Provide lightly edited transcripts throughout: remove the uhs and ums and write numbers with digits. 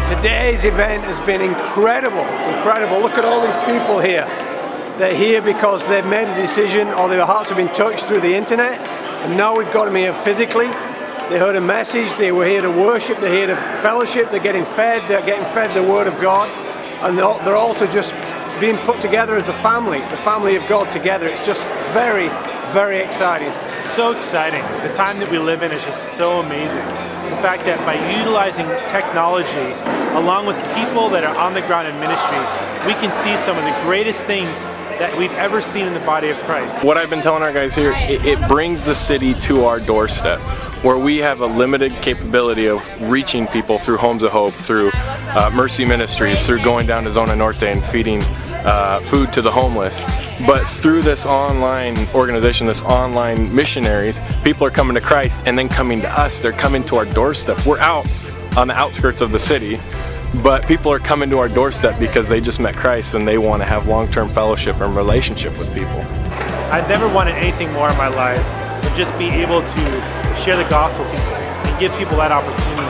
Today's event has been incredible. Look at all these people here. They're here because they've made a decision or their hearts have been touched through the internet, and now we've got them here physically. They heard a message, they were here to worship, they're here to fellowship, they're getting fed the Word of God, and they're also just being put together as the family of God together. It's just very, very exciting. So exciting. The time that we live in is just so amazing. The fact that by utilizing technology along with people that are on the ground in ministry, we can see some of the greatest things that we've ever seen in the body of Christ. What I've been telling our guys here, it brings the city to our doorstep, where we have a limited capability of reaching people through Homes of Hope, through Mercy Ministries, through going down to Zona Norte and feeding food to the homeless. But through this online organization, this online missionaries, people are coming to Christ and then coming to us. They're coming to our doorstep. We're out on the outskirts of the city, but people are coming to our doorstep because they just met Christ and they want to have long-term fellowship and relationship with people. I've never wanted anything more in my life than just be able to share the gospel with people and give people that opportunity.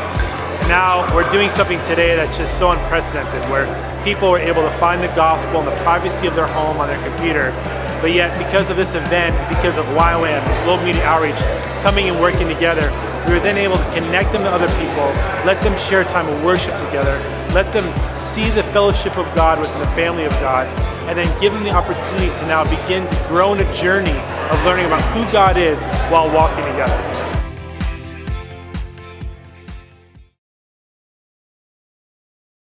Now we're doing something today that's just so unprecedented, where people are able to find the gospel in the privacy of their home on their computer, but yet because of this event, because of YWAM, Global Media Outreach, coming and working together, we were then able to connect them to other people, let them share time of worship together, let them see the fellowship of God within the family of God, and then give them the opportunity to now begin to grow in a journey of learning about who God is while walking together.